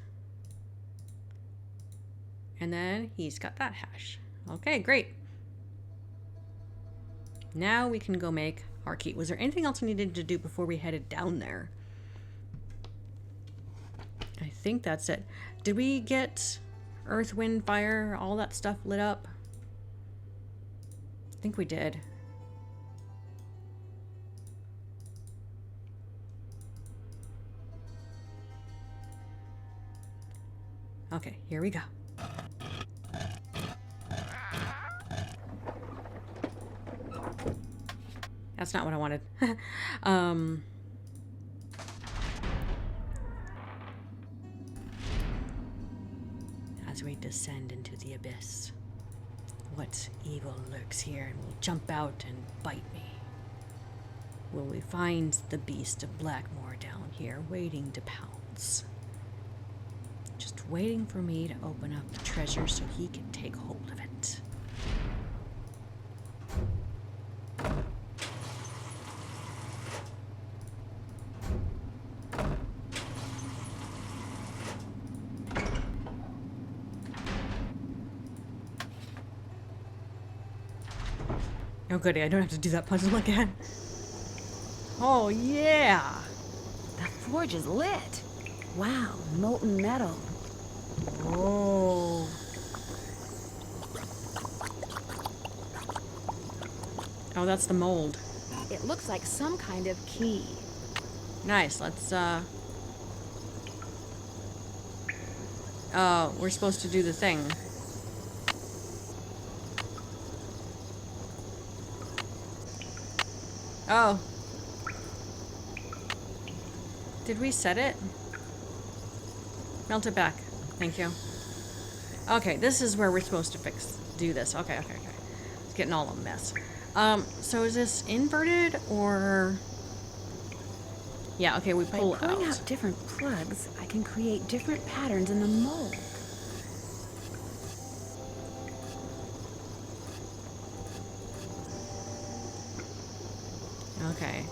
And then he's got that hash. Okay, great. Now we can go make our key. Was there anything else we needed to do before we headed down there? I think that's it. Did we get earth, wind, fire, all that stuff lit up? I think we did. Okay, here we go. That's not what I wanted. As we descend into the abyss, what evil lurks here and will jump out and bite me? Will we find the beast of Blackmoor down here waiting to pounce? Just waiting for me to open up the treasure so he can take hold of it. Oh goody, I don't have to do that puzzle again. Oh yeah! The forge is lit. Wow, molten metal. Oh. Oh, that's the mold. It looks like some kind of key. Nice, let's oh, we're supposed to do the thing. Oh. Did we set it? Melt it back. Thank you. Okay, this is where we're supposed to do this. Okay. It's getting all a mess. So is this inverted or... Yeah, okay, we pull By pulling out. out different plugs, I can create different patterns in the mold. Okay.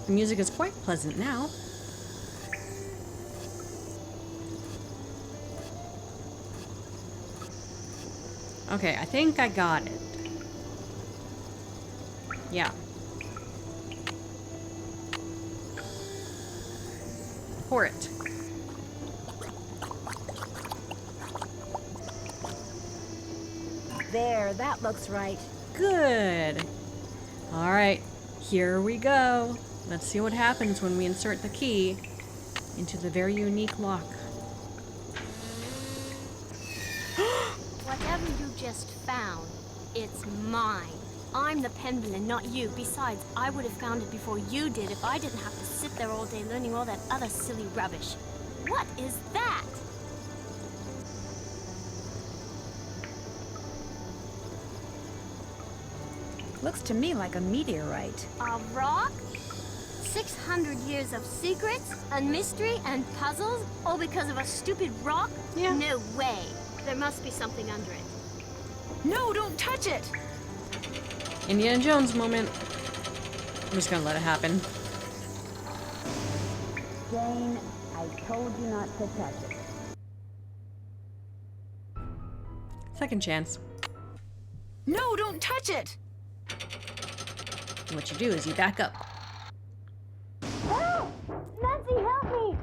The music is quite pleasant now. Okay, I think I got it. Yeah. Pour it. There, that looks right. Good. All right, here we go. Let's see what happens when we insert the key into the very unique lock. Whatever you just found, it's mine. I'm the Penvellyn, not you. Besides, I would have found it before you did if I didn't have to sit there all day learning all that other silly rubbish. What is that? Looks to me like a meteorite. A rock? 600 years of secrets and mystery and puzzles, all because of a stupid rock? Yeah. No way. There must be something under it. No, don't touch it! Indiana Jones moment. I'm just gonna let it happen. Jane, I told you not to touch it. Second chance. No, don't touch it! And what you do is you back up. Help! Nancy, help me!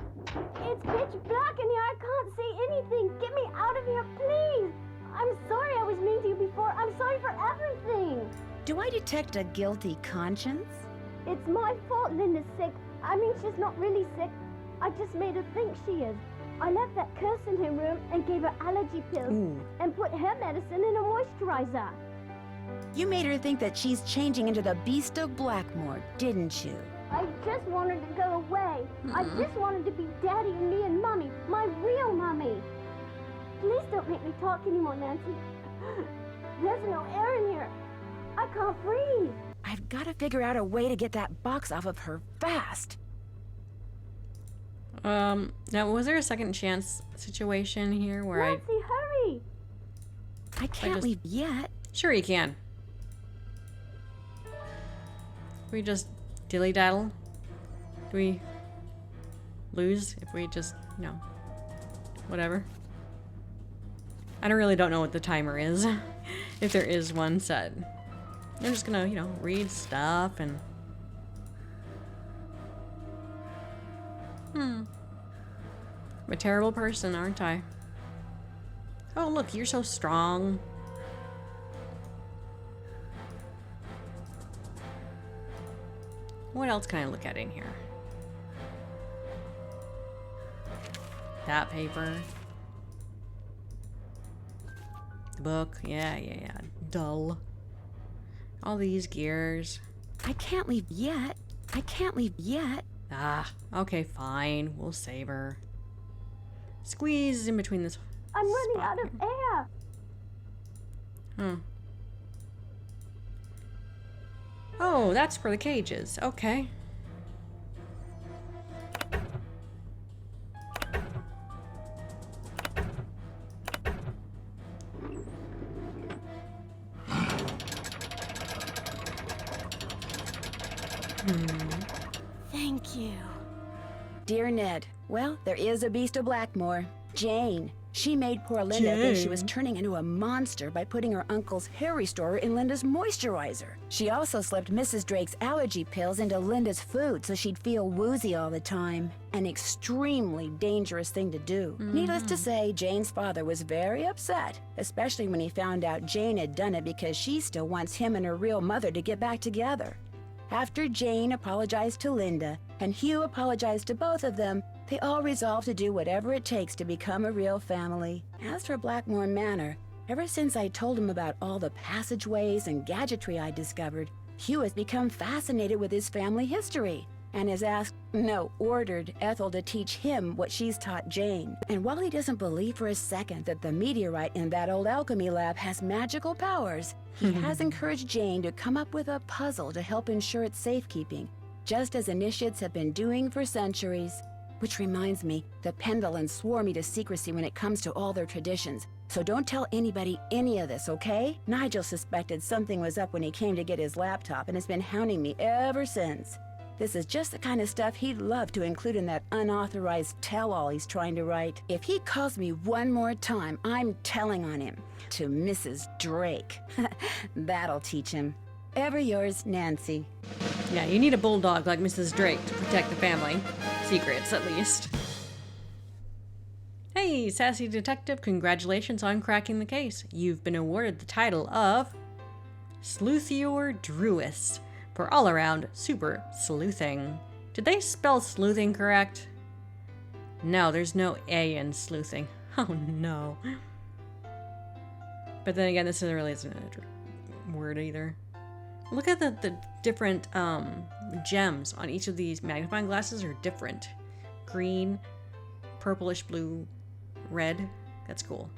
It's pitch black in here. I can't see anything. Get me out of here, please! I'm sorry I was mean to you before. I'm sorry for everything. Do I detect a guilty conscience? It's my fault Linda's sick. I mean, she's not really sick. I just made her think she is. I left that curse in her room and gave her allergy pills and put her medicine in a moisturizer. You made her think that she's changing into the Beast of Blackmoor, didn't you? I just wanted to go away. I just wanted to be Daddy and me and Mommy, my real Mommy. Please don't make me talk anymore, Nancy. There's no air in here. I can't breathe. I've got to figure out a way to get that box off of her fast. Now was there a second chance situation here where Nancy, hurry! I can't leave yet. Sure you can. We just dilly-daddle? Do we lose if we just, you know, whatever? I don't know what the timer is, if there is one set. I'm just gonna, you know, read stuff and... I'm a terrible person, aren't I? Oh, look, you're so strong. What else can I look at in here? That paper. The book. Yeah. Dull. All these gears. I can't leave yet. I can't leave yet. Ah, okay, fine. We'll save her. Squeeze in between this. I'm running spot out of here. air. Huh. Oh, that's for the cages. Okay. Thank you. Dear Ned, well, there is a Beast of Blackmoor. Jane. She made poor Linda think she was turning into a monster by putting her uncle's hair restorer in Linda's moisturizer. She also slipped Mrs. Drake's allergy pills into Linda's food so she'd feel woozy all the time. An extremely dangerous thing to do. Needless to say, Jane's father was very upset, especially when he found out Jane had done it because she still wants him and her real mother to get back together. After Jane apologized to Linda and Hugh apologized to both of them, they all resolved to do whatever it takes to become a real family. As for Blackmoor Manor, ever since I told him about all the passageways and gadgetry I discovered, Hugh has become fascinated with his family history and has ordered Ethel to teach him what she's taught Jane. And while he doesn't believe for a second that the meteorite in that old alchemy lab has magical powers, he has encouraged Jane to come up with a puzzle to help ensure its safekeeping, just as initiates have been doing for centuries. Which reminds me, the Penvellyn swore me to secrecy when it comes to all their traditions. So don't tell anybody any of this, okay? Nigel suspected something was up when he came to get his laptop and has been hounding me ever since. This is just the kind of stuff he'd love to include in that unauthorized tell-all he's trying to write. If he calls me one more time, I'm telling on him. To Mrs. Drake. That'll teach him. Ever yours, Nancy. Yeah, you need a bulldog like Mrs. Drake to protect the family. Secrets, at least. Hey, sassy detective, congratulations on cracking the case. You've been awarded the title of Sleuthior Druis for all-around super sleuthing. Did they spell sleuthing correct? No, there's no A in sleuthing. Oh no. But then again, this really isn't a word either. Look at the different gems on each of these magnifying glasses are different. Green, purplish blue, red. That's cool.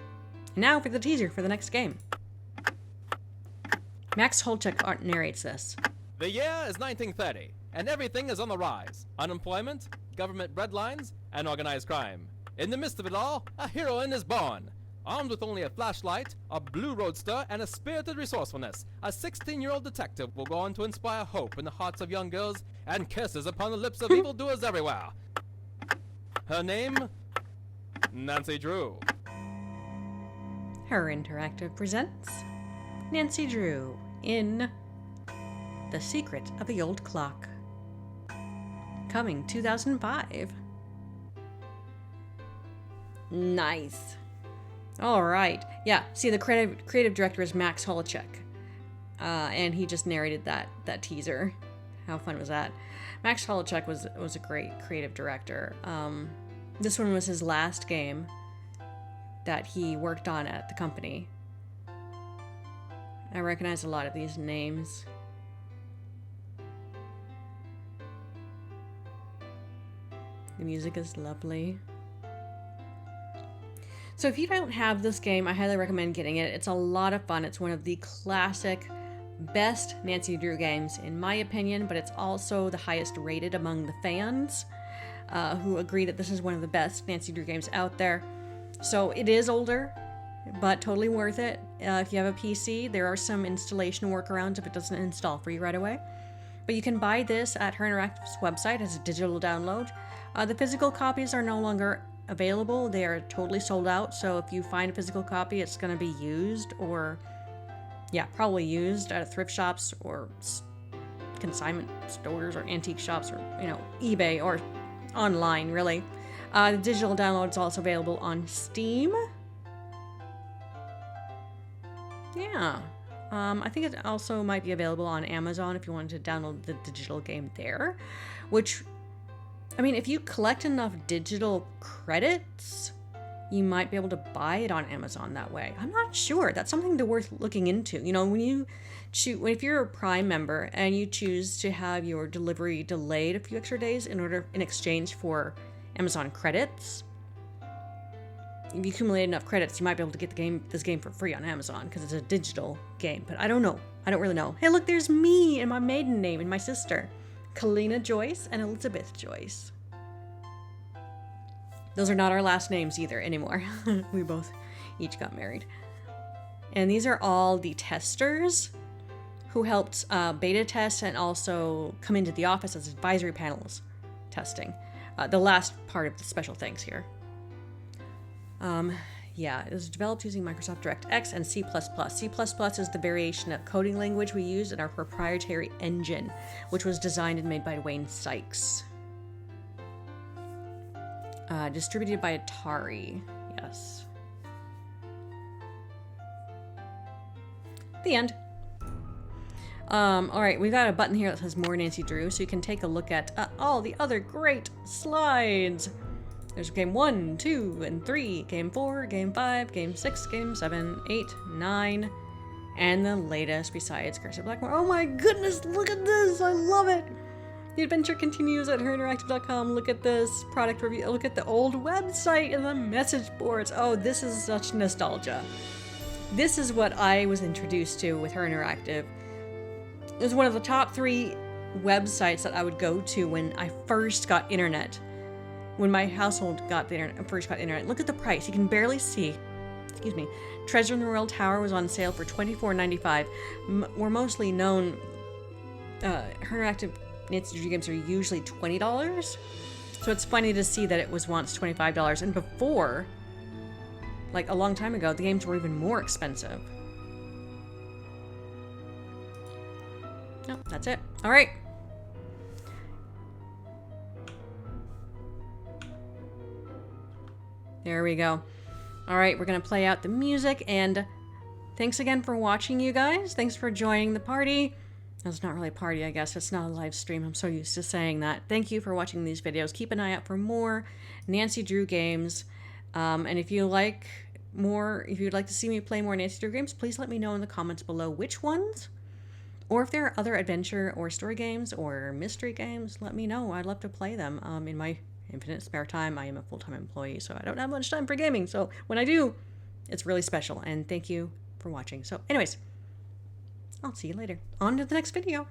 And now for the teaser for the next game. Max Holchuk narrates this. The year is 1930, and everything is on the rise. Unemployment, government breadlines, and organized crime. In the midst of it all, a heroine is born. Armed with only a flashlight, a blue roadster, and a spirited resourcefulness, a 16-year-old detective will go on to inspire hope in the hearts of young girls and kisses upon the lips of evildoers everywhere. Her name? Nancy Drew. Her Interactive presents Nancy Drew in The Secret of the Old Clock. Coming 2005. Nice. All right. Yeah. See, the creative director is Max Holchuk, and he just narrated that teaser. How fun was that? Max Holchuk was a great creative director. This one was his last game that he worked on at the company. I recognize a lot of these names. The music is lovely. So if you don't have this game, I highly recommend getting it. It's a lot of fun. It's one of the classic, best Nancy Drew games, in my opinion, but it's also the highest rated among the fans, who agree that this is one of the best Nancy Drew games out there. So it is older, but totally worth it. If you have a PC, there are some installation workarounds if it doesn't install for you right away. But you can buy this at Her Interactive's website as a digital download. The physical copies are no longer available. They are totally sold out, so if you find a physical copy, it's going to be used, or probably used at thrift shops or consignment stores or antique shops, or eBay, or online, really. The digital download is also available on Steam. Yeah. I think it also might be available on Amazon if you wanted to download the digital game there, which, I mean, if you collect enough digital credits, you might be able to buy it on Amazon that way. I'm not sure. That's something worth looking into. If you're a Prime member and you choose to have your delivery delayed a few extra days in exchange for Amazon credits, if you accumulate enough credits, you might be able to get this game for free on Amazon because it's a digital game. But I don't know. I don't really know. Hey, look, there's me and my maiden name and my sister. Calina Joyce and Elizabeth Joyce. Those are not our last names either anymore. We both each got married. And these are all the testers who helped beta test and also come into the office as advisory panels testing. The last part of the special thanks here. It was developed using Microsoft DirectX and C++. C++ is the variation of coding language we use in our proprietary engine, which was designed and made by Wayne Sykes. Distributed by Atari. Yes. The end. Alright, we've got a button here that says More Nancy Drew, so you can take a look at all the other great slides. There's game 1, 2, and 3, game 4, game 5, game 6, game 7, 8, 9, and the latest besides Curse of Blackmoor. Oh my goodness, look at this! I love it! The adventure continues at herinteractive.com. Look at this product review. Look at the old website and the message boards. Oh, this is such nostalgia. This is what I was introduced to with Her Interactive. It was one of the top 3 websites that I would go to when I first got internet. when my household got the internet, first got internet. Look at the price. You can barely see. Excuse me. Treasure in the Royal Tower was on sale for $24.95. We're mostly known. Interactive Nancy Drew games are usually $20. So it's funny to see that it was once $25. And before, like a long time ago, the games were even more expensive. No, that's it. All right. There we go. All right, we're going to play out the music, and thanks again for watching, you guys. Thanks for joining the party. It's not really a party, I guess. It's not a live stream. I'm so used to saying that. Thank you for watching these videos. Keep an eye out for more Nancy Drew games. And if you like more, if you'd like to see me play more Nancy Drew games, please let me know in the comments below which ones. Or if there are other adventure or story games or mystery games, let me know. I'd love to play them in my infinite spare time. I am a full-time employee, so I don't have much time for gaming. So when I do, it's really special. And thank you for watching. So anyways, I'll see you later. On to the next video.